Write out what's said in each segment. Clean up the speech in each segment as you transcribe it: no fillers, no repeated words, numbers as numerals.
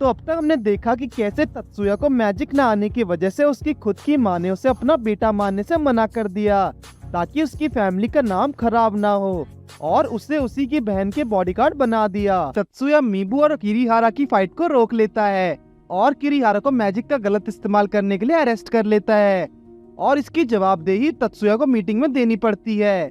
तो अब तक हमने देखा कि कैसे तत्सुया को मैजिक न आने की वजह से उसकी खुद की माँ ने उसे अपना बेटा मानने से मना कर दिया ताकि उसकी फैमिली का नाम खराब ना हो, और उसे उसी की बहन के बॉडीगार्ड बना दिया। तत्सुया मीबू और किरीहारा की फाइट को रोक लेता है और किरीहारा को मैजिक का गलत इस्तेमाल करने के लिए अरेस्ट कर लेता है, और इसकी जवाबदेही तत्सुया को मीटिंग में देनी पड़ती है।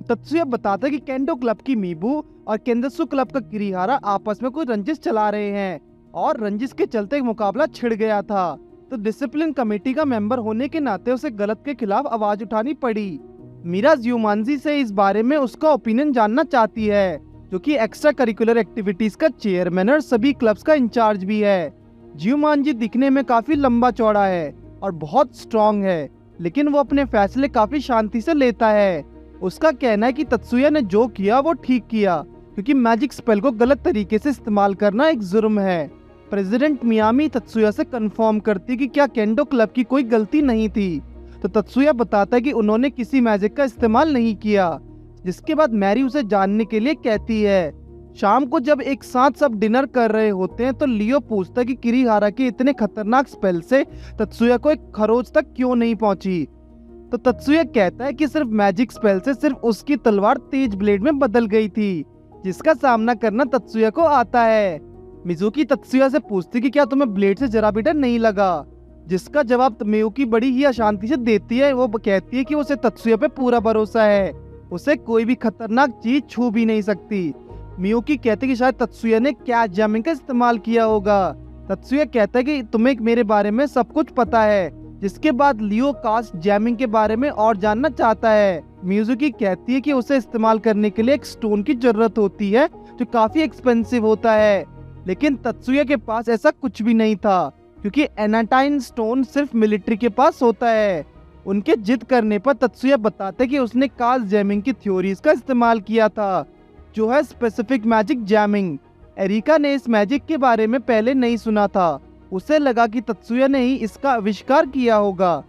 तत्सुया बताता है कि केंडो क्लब की मीबू और केंदत्सु क्लब का किरीहारा आपस में कोई रंजिश चला रहे हैं और रंजिश के चलते एक मुकाबला छिड़ गया था, तो डिसिप्लिन कमेटी का मेंबर होने के नाते उसे गलत के खिलाफ आवाज उठानी पड़ी। मीरा ज्यूमांजी से इस बारे में उसका ओपिनियन जानना चाहती है, जो कि एक्स्ट्रा करिकुलर एक्टिविटीज का चेयरमैन और सभी क्लब्स का इंचार्ज भी है। ज्यूमांजी दिखने में काफी लंबा चौड़ा है और बहुत स्ट्रॉन्ग है, लेकिन वो अपने फैसले काफी शांति से लेता है। उसका कहना है कि तत्सुया ने जो किया वो ठीक किया, क्योंकि मैजिक स्पेल को गलत तरीके से इस्तेमाल करना एक जुर्म है। प्रेसिडेंट मियामी तत्सुया से कंफर्म करती कि क्या केंडो क्लब की कोई गलती नहीं थी, तो तत्सुया बताता है कि उन्होंने किसी मैजिक का इस्तेमाल नहीं किया, जिसके बाद मैरी उसे जानने के लिए कहती है। शाम को जब एक साथ सब डिनर कर रहे होते हैं तो लियो पूछता है कि किरीहारा के इतने खतरनाक स्पेल से तत्सुया को एक खरोच तक क्यों नहीं पहुंची, तो तत्सुया कहता है कि सिर्फ मैजिक स्पेल से सिर्फ उसकी तलवार तेज ब्लेड में बदल गई थी, जिसका सामना करना तत्सुया को आता है। मिजुकी तत्सुया से पूछती कि क्या तुम्हें ब्लेड से जरा भी डर नहीं लगा, जिसका जवाब मियुकी बड़ी ही अशांति से देती है। वो कहती है कि उसे तत्सुया पे पूरा भरोसा है, उसे कोई भी खतरनाक चीज छू भी नहीं सकती। मियुकी कहती कि शायद तत्सुया ने कैच जैमिंग का इस्तेमाल किया होगा। तत्सुया कहता है कि तुम्हें मेरे बारे में सब कुछ पता है, जिसके बाद लियो कास्ट जैमिंग के बारे में और जानना चाहता है। मियुकी कहती है कि उसे इस्तेमाल करने के लिए एक स्टोन की जरूरत होती है जो काफी एक्सपेंसिव होता है, लेकिन तत्सुया के पास ऐसा कुछ भी नहीं था, क्योंकि एनाटाइन स्टोन सिर्फ मिलिट्री के पास होता है। उनके जिद करने पर तत्सुया बताते कि उसने कास्ट जैमिंग की थ्योरीज का इस्तेमाल किया था, जो है स्पेसिफिक मैजिक जैमिंग। एरिका ने इस मैजिक के बारे में पहले नहीं सुना था, उसे लगा कि तत्सुया ने ही इसका आविष्कार किया होगा।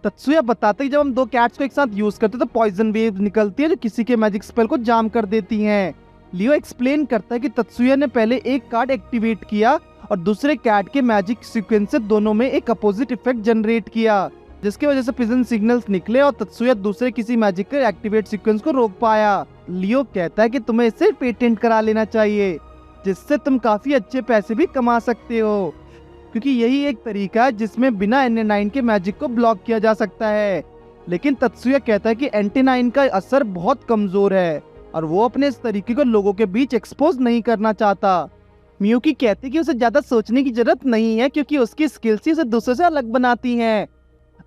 तत्सुया बताते कि जब हम दो कैट्स को एक साथ यूज करते तो पॉइजन वेव निकलती है जो किसी के मैजिक स्पेल को जाम कर देती हैं। लियो एक्सप्लेन करता है कि तत्सुया ने पहले एक कार्ड एक्टिवेट किया और दूसरे कैट के मैजिक सीक्वेंस से दोनों में एक अपोजिट इफेक्ट जनरेट किया, जिसकी वजह से पिजन सिग्नल्स निकले और तत्सुया दूसरे किसी मैजिक के एक्टिवेट सीक्वेंस को रोक पाया। लियो कहता है कि तुम्हें इसे पेटेंट करा लेना चाहिए, जिससे तुम काफी अच्छे पैसे भी कमा सकते हो, क्योंकि यही एक तरीका है जिसमें बिना NA9 के मैजिक को ब्लॉक किया जा सकता है। लेकिन तत्सुया कहता है कि NT9 का असर बहुत कमजोर है और वो अपने इस तरीके को लोगों के बीच एक्सपोज नहीं करना चाहता। मियुकी कहती कि उसे ज्यादा सोचने की जरूरत नहीं है, क्योंकि उसकी स्किल्स ही उसे दूसरों से अलग बनाती हैं।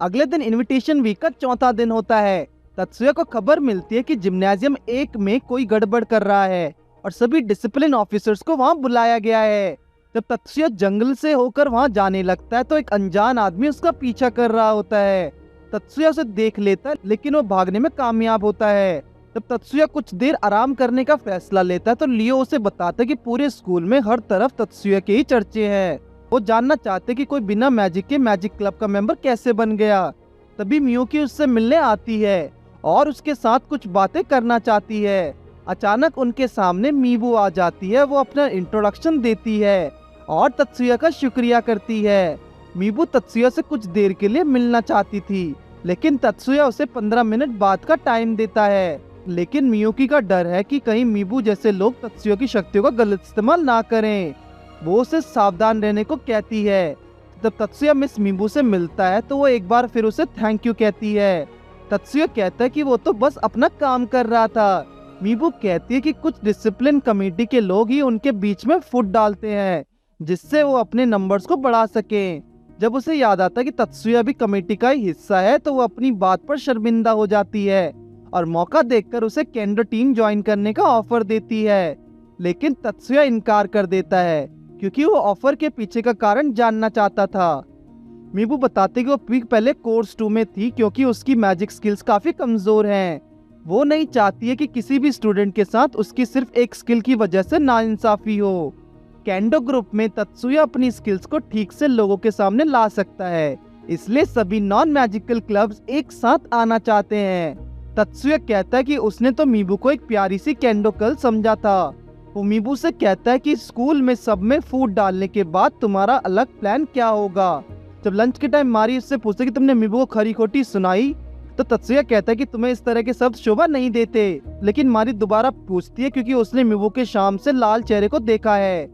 अगले दिन इनविटेशन वीक का चौथा दिन होता है। तत्सुया को खबर मिलती है कि जिम्नाजियम 1 में कोई गड़बड़ कर रहा है और सभी डिसिप्लिन ऑफिसर्स को वहां बुलाया गया है। जब तत्सुया जंगल से होकर वहां जाने लगता है तो एक अनजान आदमी उसका पीछा कर रहा होता है। तत्सुया उसे देख लेता है, लेकिन वो भागने में कामयाब होता है। जब तत्सुया कुछ देर आराम करने का फैसला लेता है तो लियो उसे बताता है कि पूरे स्कूल में हर तरफ तत्सुया के ही चर्चे हैं। वो जानना चाहते कि कोई बिना मैजिक के मैजिक क्लब का मेंबर कैसे बन गया। तभी मियुकी उससे मिलने आती है और उसके साथ कुछ बातें करना चाहती है। अचानक उनके सामने मीबू आ जाती है। वो अपना इंट्रोडक्शन देती है और तत्सुया का शुक्रिया करती है। मीबू तत्सुया से कुछ देर के लिए मिलना चाहती थी, लेकिन तत्सुया उसे 15 मिनट बाद का टाइम देता है। लेकिन मियुकी का डर है कि कहीं मीबू जैसे लोग तत्सुया की शक्तियों का गलत इस्तेमाल ना करें। वो उसे सावधान रहने को कहती है। जब तत्सुया मिस मीबू से मिलता है तो वो एक बार फिर उसे थैंक यू कहती है। तत्सुया कहता है कि वो तो बस अपना काम कर रहा था। मीबू कहती है कि कुछ डिसिप्लिन कमेटी के लोग ही उनके बीच में फुट डालते हैं, जिससे वो अपने नंबर्स को बढ़ा सकें। जब उसे याद आता है कि तत्सुया भी कमेटी का ही हिस्सा है तो वो अपनी बात पर शर्मिंदा हो जाती है और मौका देखकर उसे केंडो टीम ज्वाइन करने का ऑफर देती है। लेकिन तत्सुया इनकार कर देता है, क्योंकि वो ऑफर के पीछे का कारण जानना चाहता था। मीबू बताते कि वो पहले कोर्स 2 में थी, क्योंकि उसकी मैजिक स्किल्स काफी कमजोर हैं। वो नहीं चाहती है कि किसी भी स्टूडेंट के साथ उसकी सिर्फ एक स्किल की वजह से नाइंसाफी हो। केंडो ग्रुप में तत्सुया अपनी स्किल्स को ठीक से लोगों के सामने ला सकता है, इसलिए सभी नॉन मैजिकल क्लब्स एक साथ आना चाहते हैं। तत्सुया कहता है कि उसने तो मीबू को एक प्यारी सी केंडो गर्ल समझा था, वो मीबू से कहता है कि स्कूल में सब में फूड डालने के बाद तुम्हारा अलग प्लान क्या होगा। जब लंच के टाइम मारी उससे पूछते कि तुमने मीबू को खरी खोटी सुनाई, तो तत्सुया कहता है कि तुम्हें इस तरह के शब्द शोभा नहीं देते। लेकिन मारी दोबारा पूछती है क्योंकि उसने मीबू के शाम से लाल चेहरे को देखा है।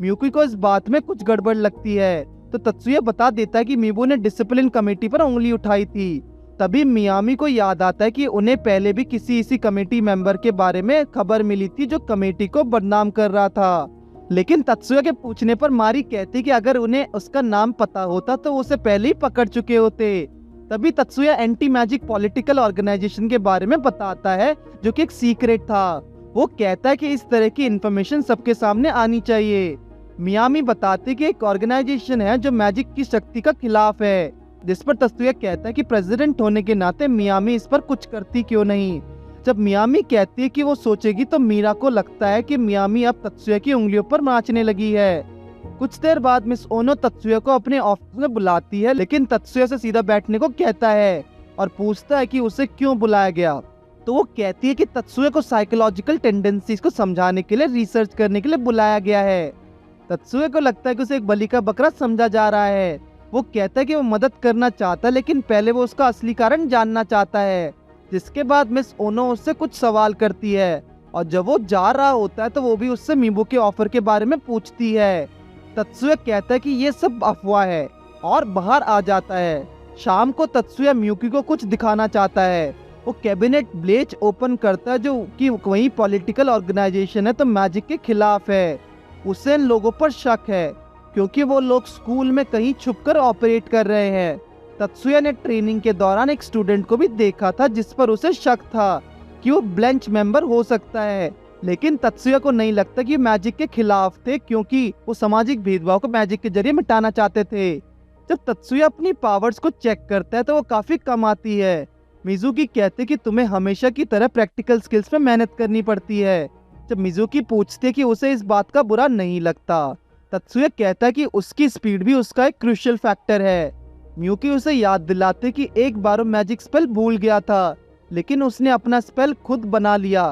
मियुकी को इस बात में कुछ गड़बड़ लगती है, तो तत्सुया बता देता है कि मीबू ने डिसिप्लिन कमेटी पर उंगली उठाई थी। तभी मियामी को याद आता है कि उन्हें पहले भी किसी इसी कमेटी मेंबर के बारे में खबर मिली थी जो कमेटी को बदनाम कर रहा था। लेकिन तत्सुया के पूछने पर मारी कहती कि अगर उन्हें उसका नाम पता होता तो उसे पहले ही पकड़ चुके होते। तभी तत्सुया एंटी मैजिक पॉलिटिकल ऑर्गेनाइजेशन के बारे में बताता है जो कि एक सीक्रेट था। वो कहता है कि इस तरह की इंफॉर्मेशन सबके सामने आनी चाहिए। मियामी बताते कि एक ऑर्गेनाइजेशन है जो मैजिक की शक्ति का खिलाफ है, जिस पर तत्सुया कहता है कि प्रेसिडेंट होने के नाते मियामी इस पर कुछ करती क्यों नहीं। जब मियामी कहती है कि वो सोचेगी, तो मीरा को लगता है कि मियामी अब तत्सुया की उंगलियों पर नाचने लगी है। कुछ देर बाद मिस ओनो तत्सुया को अपने ऑफिस में बुलाती है, लेकिन तत्सुया से सीधा बैठने को कहता है और पूछता है कि उसे क्यों बुलाया गया। तो वो कहती है कि तत्सुया को साइकोलॉजिकल टेंडेंसीज को समझाने के लिए रिसर्च करने के लिए बुलाया गया है। तत्सुया को लगता है कि उसे एक बलि का बकरा समझा जा रहा है। वो कहता है कि वो मदद करना चाहता है, लेकिन पहले वो उसका असली कारण जानना चाहता है। जिसके बाद मिस ओनो उससे कुछ सवाल करती है, और जब वो जा रहा होता है तो वो भी उससे मीबू के ऑफर के बारे में पूछती है। तत्सुया कहता है कि ये सब अफवाह है और बाहर आ जाता है। शाम को तत्सुया मियुकी को कुछ दिखाना चाहता है। वो कैबिनेट ब्लेच ओपन करता है जो कि वही पॉलिटिकल ऑर्गेनाइजेशन है तो मैजिक के खिलाफ है। उसे इन लोगों पर शक है क्योंकि वो लोग स्कूल में कहीं छुपकर ऑपरेट कर रहे हैं। तत्सुया ने ट्रेनिंग के दौरान एक स्टूडेंट को भी देखा था जिस पर उसे शक था कि वो ब्लेंच मेंबर हो सकता है, लेकिन तत्सुया को नहीं लगता कि मैजिक के खिलाफ थे क्योंकि वो सामाजिक भेदभाव को मैजिक के जरिए मिटाना चाहते थे। जब तत्सुया अपनी पावर्स को चेक करता है तो वो काफी कम आती है। मिजुकी कहते कि तुम्हें हमेशा की तरह प्रैक्टिकल स्किल्स पे मेहनत करनी पड़ती है। जब मिजुकी पूछती है कि उसे इस बात का बुरा नहीं लगता, तत्सुया कहता है कि उसकी स्पीड भी उसका एक क्रूशियल फैक्टर है। मियुकी उसे याद दिलाते कि एक बार वो मैजिक स्पेल भूल गया था, लेकिन उसने अपना स्पेल खुद बना लिया।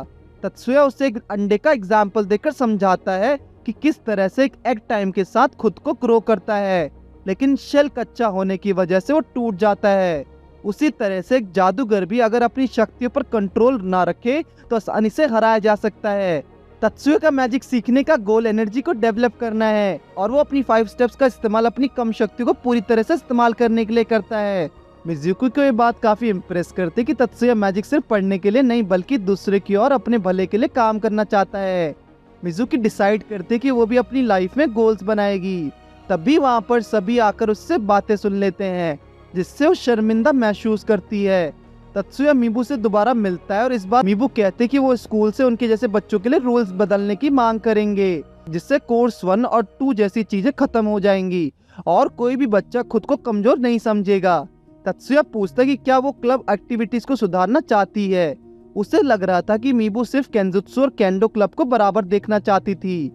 तत्सुया उसे एक अंडे का एग्जाम्पल देकर समझाता है कि किस तरह से एक एग टाइम के साथ खुद को ग्रो करता है, लेकिन शेल कच्चा होने की वजह से वो टूट जाता है। उसी तरह से एक जादूगर भी अगर अपनी शक्तियों पर कंट्रोल ना रखे तो आसानी से हराया जा सकता है। तत्सुया का मैजिक सीखने का गोल एनर्जी को डेवलप करना है और वो अपनी 5 स्टेप्स का इस्तेमाल अपनी कम शक्ति को पूरी तरह से इस्तेमाल करने के लिए करता है। मिजुकी को ये बात काफी इम्प्रेस करती कि तत्सुया मैजिक सिर्फ पढ़ने के लिए नहीं बल्कि दूसरे की और अपने भले के लिए काम करना चाहता है। मिजुकी डिसाइड करती कि वो भी अपनी लाइफ में गोल्स बनाएगी। तभी वहाँ पर सभी आकर उससे बातें सुन लेते हैं, जिससे वो शर्मिंदा महसूस करती है। तत्सुया मीबू से दोबारा मिलता है और इस बार मीबू कहते कि वो स्कूल से उनके जैसे बच्चों के लिए रूल्स बदलने की मांग करेंगे, जिससे कोर्स 1 और 2 जैसी चीजें खत्म हो जाएंगी और कोई भी बच्चा खुद को कमजोर नहीं समझेगा। तत्सुया पूछता है कि क्या वो क्लब एक्टिविटीज को सुधारना चाहती है। उसे लग रहा था कि मीबू सिर्फ केंजुत्सु और केंडो क्लब को बराबर देखना चाहती थी।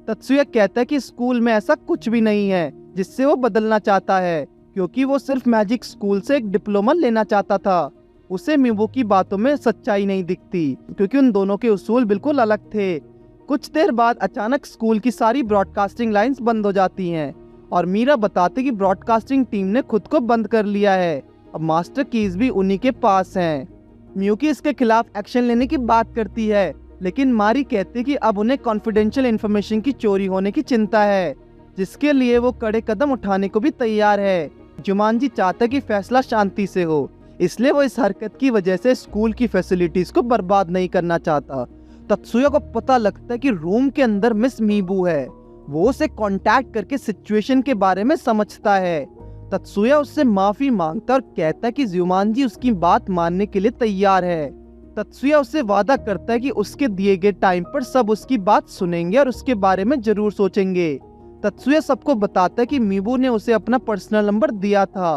तत्सुया कहता है कि स्कूल में ऐसा कुछ भी नहीं है जिससे वो बदलना चाहता है, क्योंकि वो सिर्फ मैजिक स्कूल से एक डिप्लोमा लेना चाहता था। उसे मीबू की बातों में सच्चाई नहीं दिखती क्योंकि उन दोनों के उसूल बिल्कुल अलग थे। कुछ देर बाद अचानक स्कूल की सारी ब्रॉडकास्टिंग लाइंस बंद हो जाती हैं और मीरा बताते कि ब्रॉडकास्टिंग टीम ने खुद को बंद कर लिया है। अब मास्टर कीज भी उन्हीं के पास हैं। मियुकी इसके खिलाफ एक्शन लेने की बात करती है, लेकिन मारी कहती कि अब उन्हें कॉन्फिडेंशियल इन्फॉर्मेशन की चोरी होने की चिंता है, जिसके लिए वो कड़े कदम उठाने को भी तैयार है। जुमानजी चाहता है कि फैसला शांति से हो, इसलिए वो इस हरकत की वजह से स्कूल की फैसिलिटीज को बर्बाद नहीं करना चाहता। तत्सुया को पता लगता है कि रूम के अंदर मिस मीबू है। वो उसे कांटेक्ट करके सिचुएशन के बारे में समझता है। तत्सुया उससे माफी मांगता और कहता है कि जुमानजी उसकी बात मानने के लिए तैयार है। तत्सुया उससे वादा करता है कि उसके दिए गए टाइम पर सब उसकी बात सुनेंगे और उसके बारे में जरूर सोचेंगे। तत्सुया सबको बताता है कि मीबू ने उसे अपना पर्सनल नंबर दिया था।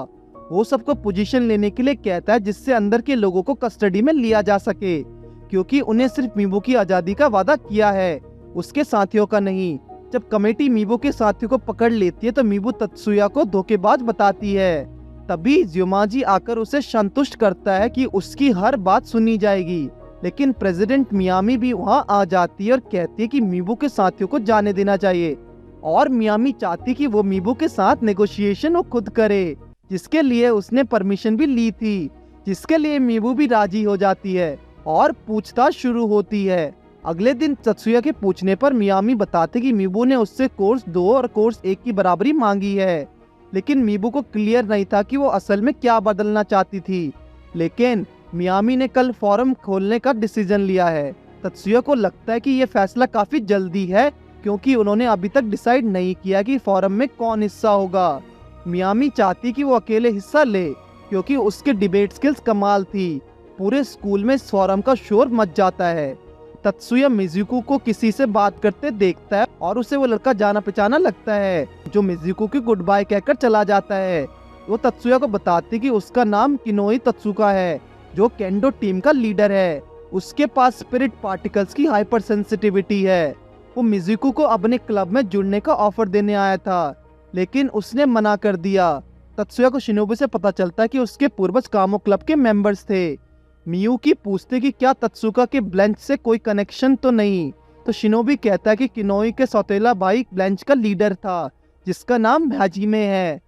वो सबको पोजीशन लेने के लिए कहता है जिससे अंदर के लोगों को कस्टडी में लिया जा सके, क्योंकि उन्हें सिर्फ मीबू की आजादी का वादा किया है, उसके साथियों का नहीं। जब कमेटी मीबू के साथियों को पकड़ लेती है तो मीबू तत्सुया को धोखेबाज बताती है। तभी ज्योमाजी आकर उसे संतुष्ट करता है कि उसकी हर बात सुनी जाएगी। लेकिन प्रेसिडेंट मियामी भी वहाँ आ जाती है और कहती है कि मीबू के साथियों को जाने देना चाहिए, और मियामी चाहती कि वो मीबू के साथ नेगोशिएशन वो खुद करे, जिसके लिए उसने परमिशन भी ली थी, जिसके लिए मीबू भी राजी हो जाती है और पूछताछ शुरू होती है। अगले दिन तत्सुया के पूछने पर मियामी बताते कि मीबू ने उससे कोर्स 2 और कोर्स 1 की बराबरी मांगी है, लेकिन मीबू को क्लियर नहीं था कि वो असल में क्या बदलना चाहती थी। लेकिन मियामी ने कल फोरम खोलने का डिसीजन लिया है। तत्सुया को लगता है कि ये फैसला काफी जल्दी है, क्योंकि उन्होंने अभी तक डिसाइड नहीं किया कि फोरम में कौन हिस्सा होगा। मियामी चाहती कि वो अकेले हिस्सा ले, क्योंकि उसके डिबेट स्किल्स कमाल थी। पूरे स्कूल में इस फोरम का शोर मच जाता है। तत्सुया मिजुको को किसी से बात करते देखता है और उसे वो लड़का जाना पहचाना लगता है, जो मिजुको की गुड बाय कहकर चला जाता है। वो तत्सुया को बताती कि उसका नाम किनोई तत्सुका है, जो केंडो टीम का लीडर है। उसके पास स्पिरिट पार्टिकल्स की हाइपर सेंसिटिविटी है। वो मिजुको को अपने क्लब में जुड़ने का ऑफर देने आया था, लेकिन उसने मना कर दिया। तत्सुया को शिनोबी से पता चलता है कि उसके पूर्वज कामो क्लब के मेंबर्स थे। मियुकी पूछते कि क्या तत्सुका के ब्लेंच से कोई कनेक्शन तो नहीं, तो शिनोबी कहता है कि किनोई के सौतेला भाई ब्लेंच का लीडर था, जिसका नाम हाजिमे है,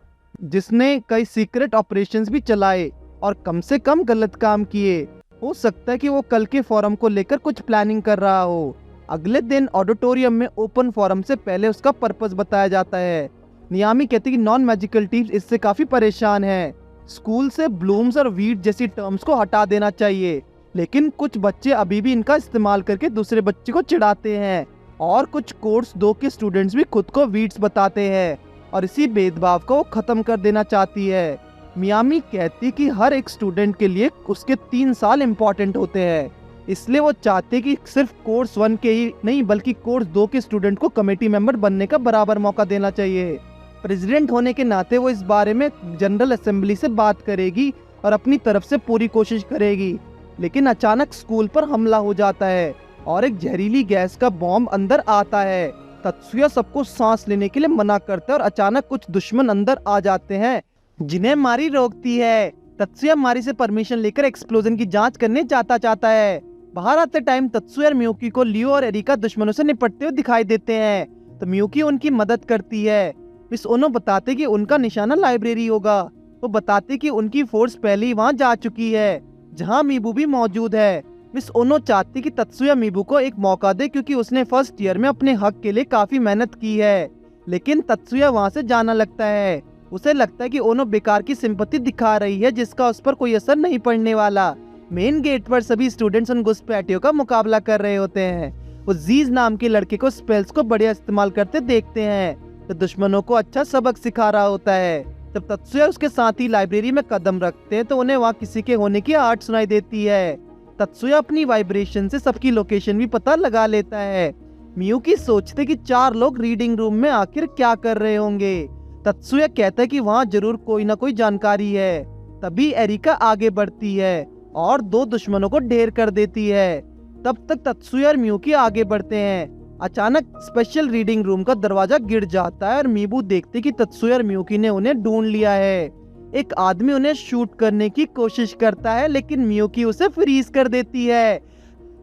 जिसने कई सीक्रेट ऑपरेशंस भी चलाए और कम से कम गलत काम किए। हो सकता है कि वो कल के फोरम को लेकर कुछ प्लानिंग कर रहा हो। अगले दिन ऑडिटोरियम में ओपन फोरम से पहले उसका पर्पस बताया जाता है। मियामी कहती कि नॉन मैजिकल टीम्स इससे काफी परेशान हैं। स्कूल से ब्लूम्स और वीड जैसी टर्म्स को हटा देना चाहिए, लेकिन कुछ बच्चे अभी भी इनका इस्तेमाल करके दूसरे बच्चे को चिढ़ाते हैं, और कुछ कोर्स 2 के स्टूडेंट्स भी खुद को वीड्स बताते हैं, और इसी भेदभाव को वो खत्म कर देना चाहती है। मियामी कहती कि हर एक स्टूडेंट के लिए उसके 3 साल इम्पोर्टेंट होते हैं, इसलिए वो चाहते कि सिर्फ कोर्स 1 के ही नहीं बल्कि कोर्स 2 के स्टूडेंट को कमेटी मेंबर बनने का बराबर मौका देना चाहिए। प्रेसिडेंट होने के नाते वो इस बारे में जनरल असेंबली से बात करेगी और अपनी तरफ से पूरी कोशिश करेगी, लेकिन अचानक स्कूल पर हमला हो जाता है और एक जहरीली गैस का बॉम्ब अंदर आता है। तत्सुया सबको सांस लेने के लिए मना करता है और अचानक कुछ दुश्मन अंदर आ जाते हैं, जिन्हें मारी रोकती है। तत्सुया मारी से परमिशन लेकर एक्सप्लोजन की जांच करने चाहता है। बाहर आते टाइम तत्सुया और मियुकी को लियो और एरिका दुश्मनों से निपटते हुए दिखाई देते हैं, तो मियुकी उनकी मदद करती है। मिस ओनो बताते कि उनका निशाना लाइब्रेरी होगा। वो बताते कि उनकी फोर्स पहले ही वहां जा चुकी है, जहां मीबू भी मौजूद है। मिस ओनो चाहती कि तत्सुया मीबू को एक मौका दे, क्योंकि उसने फर्स्ट ईयर में अपने हक के लिए काफी मेहनत की है, लेकिन तत्सुया वहां से जाना लगता है। उसे लगता है कि ओनो बेकार की सिंपैथी दिखा रही है, जिसका उस पर कोई असर नहीं पड़ने वाला। मेन गेट पर सभी स्टूडेंट्स उन घुसपैठियों का मुकाबला कर रहे होते हैं। वो जीज नाम के लड़के को स्पेल्स को बढ़िया इस्तेमाल करते देखते हैं, तो दुश्मनों को अच्छा सबक सिखा रहा होता है। जब तत्सुया उसके साथी लाइब्रेरी में कदम रखते हैं, तो उन्हें वहाँ किसी के होने की आवाज सुनाई देती है। तत्सुया अपनी वाइब्रेशन से सबकी लोकेशन भी पता लगा लेता है। मियुकी सोचते कि 4 लोग रीडिंग रूम में आखिर क्या कर रहे होंगे। तत्सुया कहता है कि वहाँ जरूर कोई ना कोई जानकारी है। तभी एरिका आगे बढ़ती है और 2 दुश्मनों को ढेर कर देती है। तब तक तत्सुया और मियुकी आगे बढ़ते हैं। अचानक स्पेशल रीडिंग रूम का दरवाजा गिर जाता है और मीबू देखते कि तत्सुया और मियुकी ने उन्हें ढूंढ लिया है। एक आदमी उन्हें शूट करने की कोशिश करता है, लेकिन मियुकी उसे फ्रीज कर देती है।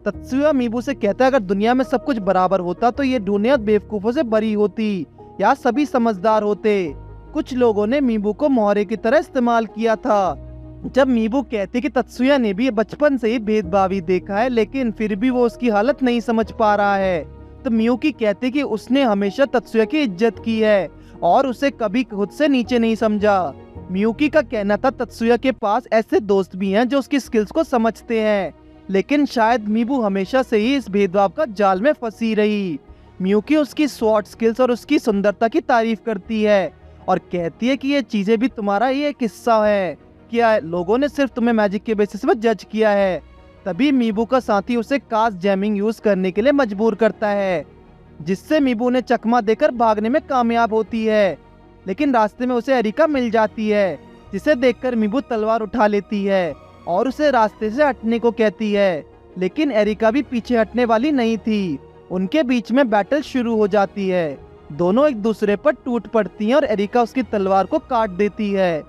तत्सुया मीबू से कहता है अगर दुनिया में सब कुछ बराबर होता तो ये दुनिया बेवकूफों से भरी होती, या सभी समझदार होते। कुछ लोगों ने मीबू को मोहरे की तरह इस्तेमाल किया था। जब मीबू कहती कि तत्सुया ने भी बचपन से ही भेदभावी देखा है, लेकिन फिर भी वो उसकी हालत नहीं समझ पा रहा है, तो मियुकी कहती कि उसने हमेशा तत्सुया की इज्जत की है और उसे कभी खुद से नीचे नहीं समझा। मियुकी का कहना था तत्सुया के पास ऐसे दोस्त भी हैं जो उसकी स्किल्स को समझते हैं, लेकिन शायद मीबू हमेशा से ही इस भेदभाव का जाल में फंसी रही। मियुकी उसकी स्वॉर्ड स्किल्स और उसकी सुंदरता की तारीफ करती है और कहती है कि ये चीजें भी तुम्हारा ही एक हिस्सा है, क्या लोगों ने सिर्फ तुम्हें मैजिक के बेसिस पर जज किया है। तभी मीबू का साथी उसे कास्ट जैमिंग यूज करने के लिए मजबूर करता है, जिससे मीबू ने चकमा देकर भागने में कामयाब होती है, लेकिन रास्ते में उसे एरिका मिल जाती है, जिसे देखकर मीबू तलवार उठा लेती है और उसे रास्ते से हटने को कहती है, लेकिन एरिका भी पीछे हटने वाली नहीं थी। उनके बीच में बैटल शुरू हो जाती है। दोनों एक दूसरे पर टूट पड़ती हैं और एरिका उसकी तलवार को काट देती है।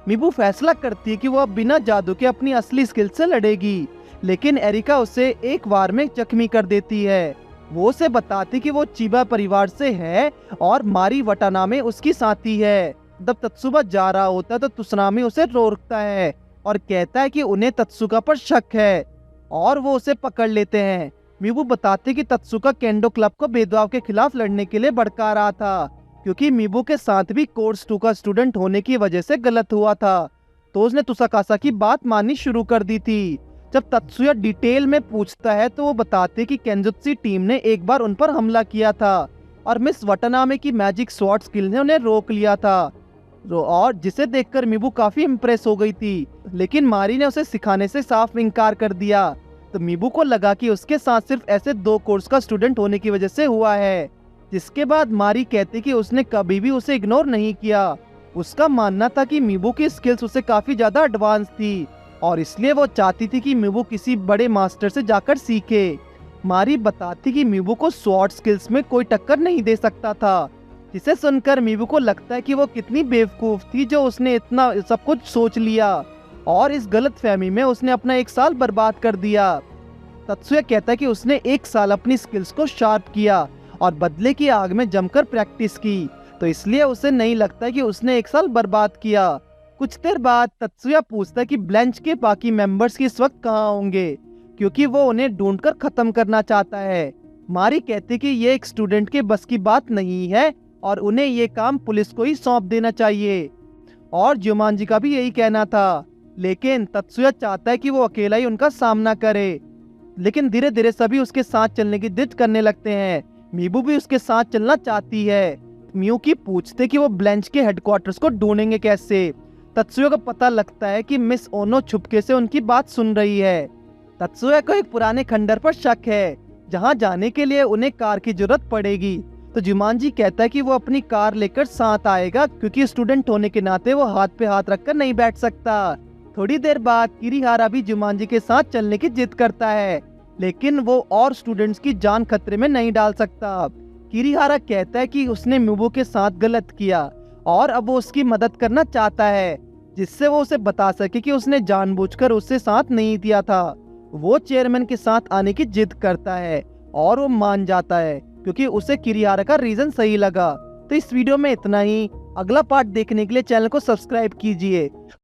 मीबू फैसला करती है कि वो अब बिना जादू के अपनी असली स्किल से लड़ेगी, लेकिन एरिका उसे एक बार में जख्मी कर देती है। वो उसे बताती कि वो चिबा परिवार से है और मारी वटानामे उसकी साथी है। जब तत्सुबा जा रहा होता है तो तुसनामी उसे रोकता है और कहता है कि उन्हें तत्सुका पर शक है और वो उसे पकड़ लेते हैं। मीबू बताते कि तत्सुका केंडो क्लब को भेदभाव के खिलाफ लड़ने के लिए भड़का रहा था, क्योंकि मीबू के साथ भी कोर्स 2 का स्टूडेंट होने की वजह से गलत हुआ था। तो उसने तुसाकासा की बात माननी शुरू कर दी थी। जब तत्सुया डिटेल में पूछता है तो वो बताते कि केंजुत्सी टीम ने एक बार उन पर हमला किया था और मिस वटानामे की मैजिक स्वॉर्ड स्किल ने उन्हें रोक लिया था, और जिसे देखकर मीबू काफी इम्प्रेस हो गई थी। लेकिन मारी ने उसे सिखाने से साफ इनकार कर दिया। तो मीबू को लगा कि उसके साथ सिर्फ ऐसे 2 कोर्स का स्टूडेंट होने की वजह से हुआ है। जिसके बाद मारी कहती कि उसने कभी भी उसे इग्नोर नहीं किया। उसका मानना था कि मीबू की स्किल्स उससे काफी ज्यादा एडवांस थी और इसलिए वो चाहती थी कि मीबू किसी बड़े मास्टर से जाकर सीखे। मारी बताती कि मीबू को स्वॉर्ड स्किल्स में कोई टक्कर नहीं दे सकता था, जिसे सुनकर मीबू को लगता है कि वो कितनी बेवकूफ थी जो उसने इतना सब कुछ सोच लिया और इस गलतफहमी में उसने अपना 1 साल बर्बाद कर दिया। तत्सुया कहता है कि उसने 1 साल अपनी स्किल्स को शार्प किया और बदले की आग में जमकर प्रैक्टिस की, तो इसलिए उसे नहीं लगता कि उसने 1 साल बर्बाद किया। कुछ देर बाद तत्सुया पूछता है कि ब्लेंच के बाकी मेंबर्स इस वक्त कहाँ होंगे, क्योंकि वो उन्हें ढूंढकर खत्म करना चाहता है। मारी कहती कि ये एक स्टूडेंट के बस की बात नहीं है और उन्हें ये काम पुलिस को ही सौंप देना चाहिए, और जुमांजी का भी यही कहना था। लेकिन तत्सुया चाहता है कि वो अकेला ही उनका सामना करे। लेकिन धीरे धीरे सभी उसके साथ चलने की जिद करने लगते हैं। मीबू भी उसके साथ चलना चाहती है। मियुकी पूछते कि वो ब्लेंच के हेडक्वार्टर्स को ढूंढेंगे कैसे। तत्सुया को पता लगता है कि मिस ओनो छुपके से उनकी बात सुन रही है। तत्सुया को एक पुराने खंडर पर शक है जहां जाने के लिए उन्हें कार की जरूरत पड़ेगी। तो जुमांजी कहता है कि वो अपनी कार लेकर साथ आएगा, क्योंकि स्टूडेंट होने के नाते वो हाथ पे हाथ रखकर नहीं बैठ सकता। थोड़ी देर बाद किरीहारा भी जुमांजी के साथ चलने की जिद करता है, लेकिन वो और स्टूडेंट्स की जान खतरे में नहीं डाल सकता। किरीहारा कहता है कि उसने मीबू के साथ गलत किया और अब वो उसकी मदद करना चाहता है, जिससे वो उसे बता सके कि उसने जानबूझकर उससे साथ नहीं दिया था। वो चेयरमैन के साथ आने की जिद करता है और वो मान जाता है, क्योंकि उसे किरीहारा का रीजन सही लगा। तो इस वीडियो में इतना ही। अगला पार्ट देखने के लिए चैनल को सब्सक्राइब कीजिए।